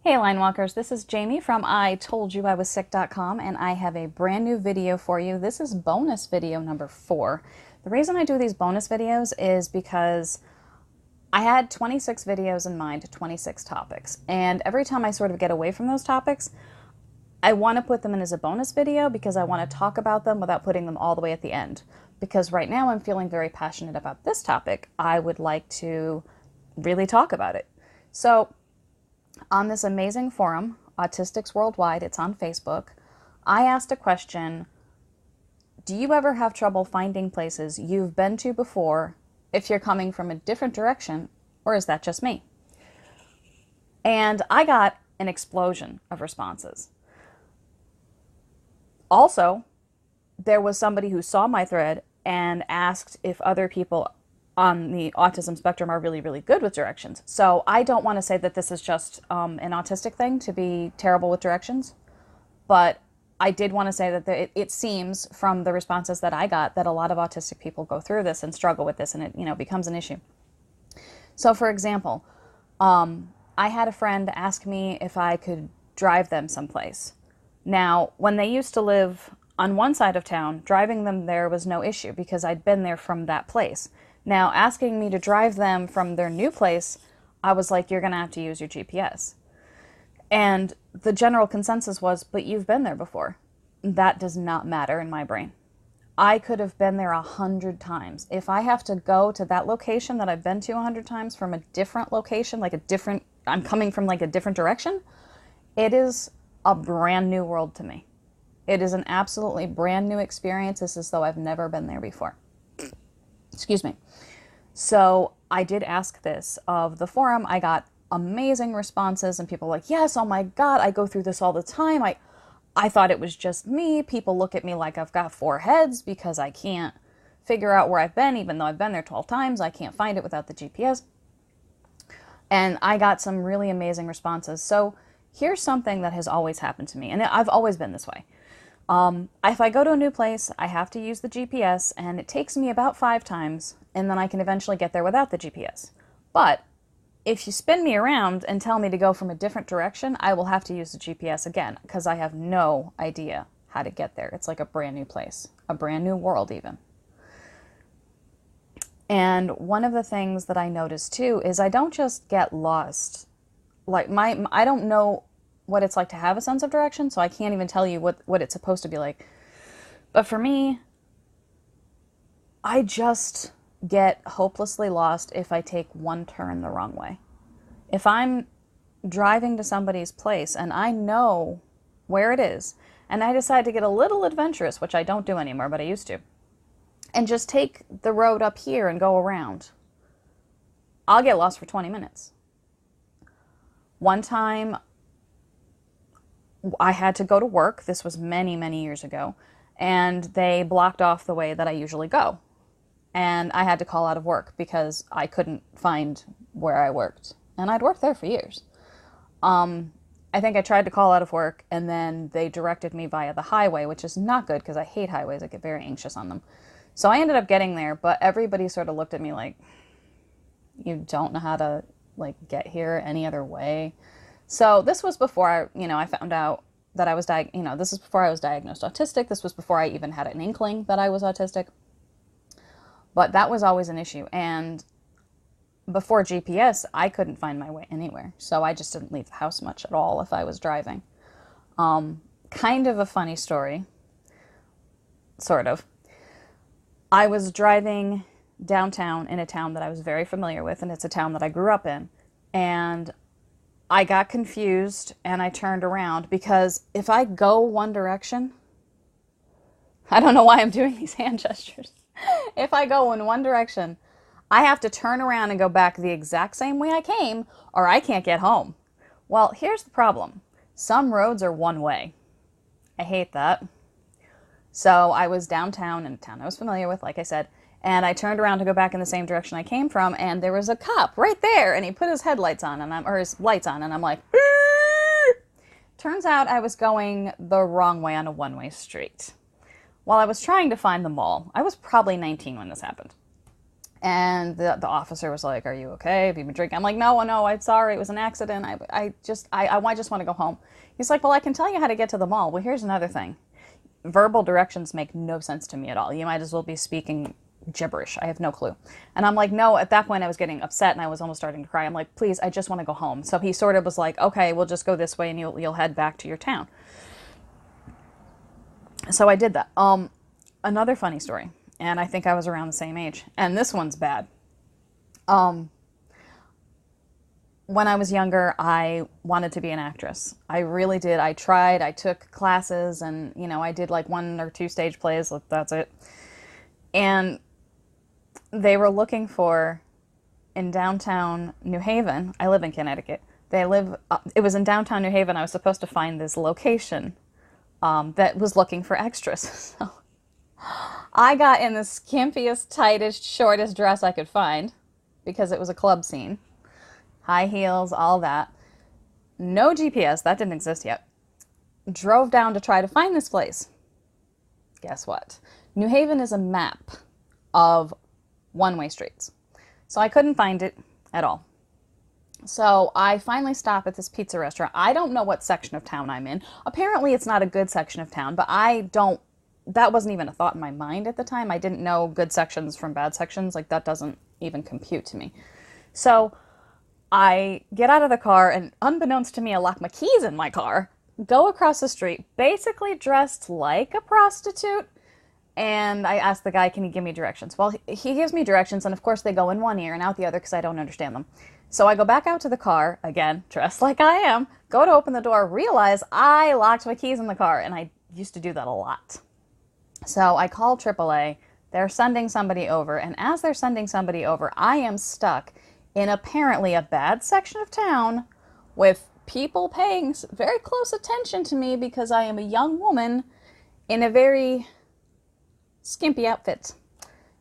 Hey line walkers, this is Jamie from IToldYouIWasSick.com and I have a brand new video for you. This is bonus video number 4. The reason I do these bonus videos is because I had 26 videos in mind, 26 topics, and every time I sort of get away from those topics, I want to put them in as a bonus video because I want to talk about them without putting them all the way at the end. Because right now I'm feeling very passionate about this topic, I would like to really talk about it. So, on this amazing forum, Autistics Worldwide, it's on Facebook, I asked a question: do you ever have trouble finding places you've been to before if you're coming from a different direction, or is that just me? And I got an explosion of responses. Also, there was somebody who saw my thread and asked if other people on the autism spectrum are really, really good with directions. So I don't want to say that this is just an autistic thing to be terrible with directions, but I did want to say that it seems from the responses that I got that a lot of autistic people go through this and struggle with this, and it becomes an issue. So for example, I had a friend ask me if I could drive them someplace. Now, when they used to live on one side of town, driving them there was no issue because I'd been there from that place. Now, asking me to drive them from their new place, I was like, you're going to have to use your GPS. And the general consensus was, but you've been there before. That does not matter in my brain. I could have been there 100 times. If I have to go to that location that I've been to 100 times from a different location, I'm coming from like a different direction, it is a brand new world to me. It is an absolutely brand new experience. It's as though I've never been there before. Excuse me. So I did ask this of the forum. I got amazing responses and people were like, yes, oh my God, I go through this all the time. I thought it was just me. People look at me like I've got 4 heads because I can't figure out where I've been, even though I've been there 12 times. I can't find it without the GPS. And I got some really amazing responses. So here's something that has always happened to me, and I've always been this way. If I go to a new place, I have to use the GPS, and it takes me about 5 times, and then I can eventually get there without the GPS. But if you spin me around and tell me to go from a different direction, I will have to use the GPS again, because I have no idea how to get there. It's like a brand new place, a brand new world even. And one of the things that I noticed too is I don't just get lost. Like I don't know what it's like to have a sense of direction, so I can't even tell you what it's supposed to be like. But for me, I just get hopelessly lost if I take one turn the wrong way. If I'm driving to somebody's place and I know where it is, and I decide to get a little adventurous, which I don't do anymore, but I used to, and just take the road up here and go around, I'll get lost for 20 minutes. One time, I had to go to work. This was many, many years ago, and they blocked off the way that I usually go. And I had to call out of work because I couldn't find where I worked. And I'd worked there for years. I think I tried to call out of work, and then they directed me via the highway, which is not good because I hate highways. I get very anxious on them. So I ended up getting there, but everybody sort of looked at me like, you don't know how to get here any other way. So this was before I found out that I was this is before I was diagnosed autistic. This was before I even had an inkling that I was autistic. But that was always an issue. And before GPS, I couldn't find my way anywhere. So I just didn't leave the house much at all if I was driving. Kind of a funny story. Sort of. I was driving downtown in a town that I was very familiar with, and it's a town that I grew up in. And I got confused and I turned around because if I go one direction, I don't know why I'm doing these hand gestures. If I go in one direction, I have to turn around and go back the exact same way I came, or I can't get home. Well, here's the problem. Some roads are one way. I hate that. So I was downtown in a town I was familiar with, like I said, and I turned around to go back in the same direction I came from, and there was a cop right there, and he put his headlights on, or his lights on, and I'm like, Eee! Turns out I was going the wrong way on a one-way street. While I was trying to find the mall, I was probably 19 when this happened. And the officer was like, "Are you okay? Have you been drinking?" I'm like, "No, no, I'm sorry. It was an accident. I just want to go home." He's like, "Well, I can tell you how to get to the mall." Well, here's another thing. Verbal directions make no sense to me at all. You might as well be speaking gibberish. I have no clue. And I'm like, no, at that point I was getting upset and I was almost starting to cry. I'm like, please, I just want to go home. So he sort of was like, okay, we'll just go this way and you'll head back to your town. So I did that. Another funny story, and I think I was around the same age, and this one's bad. Um, when I was younger, I wanted to be an actress. I really did. I tried. I took classes, and I did like 1 or 2 stage plays. That's it. And they were looking for in downtown New Haven. I live in Connecticut. It was in downtown New Haven. I was supposed to find this location that was looking for extras. So I got in the skimpiest, tightest, shortest dress I could find because it was a club scene. High heels, all that. No GPS, that didn't exist yet. Drove down to try to find this place. Guess what? New Haven is a map of one-way streets. So I couldn't find it at all. So I finally stop at this pizza restaurant. I don't know what section of town I'm in. Apparently it's not a good section of town, but that wasn't even a thought in my mind at the time. I didn't know good sections from bad sections. Like, that doesn't even compute to me. So I get out of the car, and unbeknownst to me, I lock my keys in my car, go across the street, basically dressed like a prostitute, and I ask the guy, can he give me directions? Well, he gives me directions, and of course they go in one ear and out the other because I don't understand them. So I go back out to the car, again, dressed like I am, go to open the door, realize I locked my keys in the car, and I used to do that a lot. So I call AAA, they're sending somebody over, and as they're sending somebody over, I am stuck in apparently a bad section of town with people paying very close attention to me because I am a young woman in a very skimpy outfit.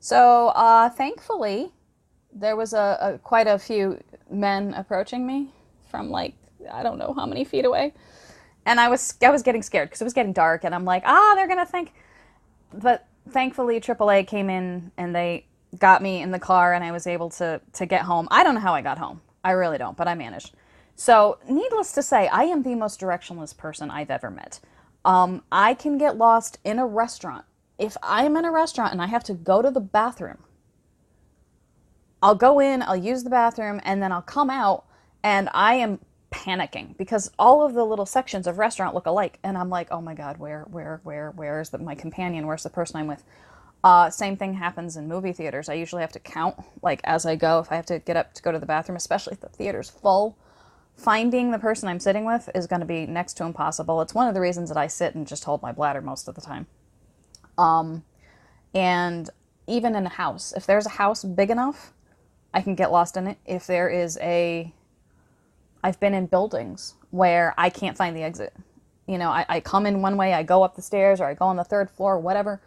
So thankfully, there was quite a few men approaching me from like, I don't know how many feet away. And I was getting scared because it was getting dark, and I'm like, they're going to think. But thankfully, AAA came in and they got me in the car, and I was able to get home. I don't know how I got home. I really don't, but I managed. So needless to say, I am the most directionless person I've ever met. I can get lost in a restaurant. If I'm in a restaurant and I have to go to the bathroom, I'll go in, I'll use the bathroom, and then I'll come out, and I am panicking because all of the little sections of restaurant look alike, and I'm like, oh my god, where is my companion? Where's the person I'm with? Same thing happens in movie theaters. I usually have to count, like, as I go, if I have to get up to go to the bathroom, especially if the theater's full. Finding the person I'm sitting with is going to be next to impossible. It's one of the reasons that I sit and just hold my bladder most of the time. And even in a house, if there's a house big enough, I can get lost in it. If there is I've been in buildings where I can't find the exit. I come in one way, I go up the stairs, or I go on the third floor, whatever.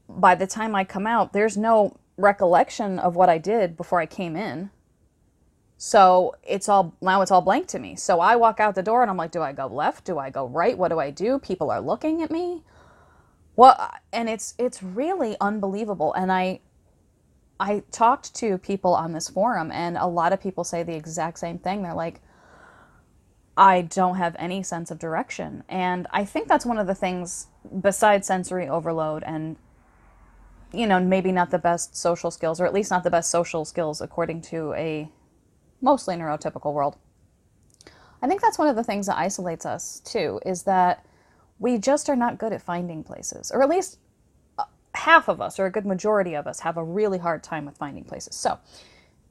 By the time I come out, there's no recollection of what I did before I came in. So now it's all blank to me. So I walk out the door and I'm like, do I go left? Do I go right? What do I do? People are looking at me. And it's really unbelievable. And I talked to people on this forum, and a lot of people say the exact same thing. They're like, I don't have any sense of direction. And I think that's one of the things, besides sensory overload and, maybe not the best social skills, or at least not the best social skills according to a mostly neurotypical world. I think that's one of the things that isolates us, too, is that we just are not good at finding places. Or at least half of us, or a good majority of us, have a really hard time with finding places. So,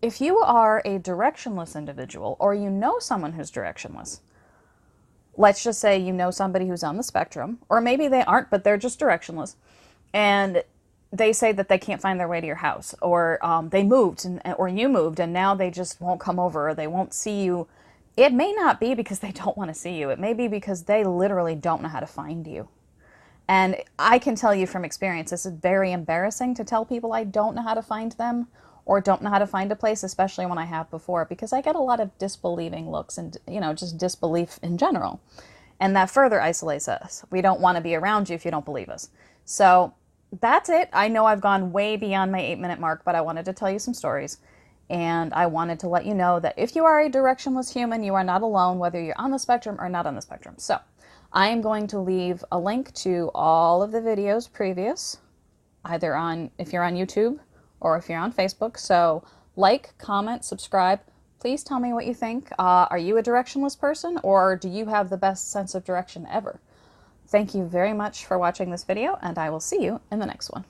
if you are a directionless individual, or you know someone who's directionless, let's just say you know somebody who's on the spectrum, or maybe they aren't, but they're just directionless, and they say that they can't find their way to your house, or they moved, or you moved, and now they just won't come over, or they won't see you. It may not be because they don't want to see you. It may be because they literally don't know how to find you. And I can tell you from experience, this is very embarrassing to tell people I don't know how to find them, or don't know how to find a place, especially when I have before, because I get a lot of disbelieving looks and, just disbelief in general. And that further isolates us. We don't want to be around you if you don't believe us. So that's it. I know I've gone way beyond my 8-minute mark, but I wanted to tell you some stories. And I wanted to let you know that if you are a directionless human, you are not alone, whether you're on the spectrum or not on the spectrum. So I am going to leave a link to all of the videos previous, either on, if you're on YouTube or if you're on Facebook. So like, comment, subscribe. Please tell me what you think. Are you a directionless person, or do you have the best sense of direction ever? Thank you very much for watching this video, and I will see you in the next one.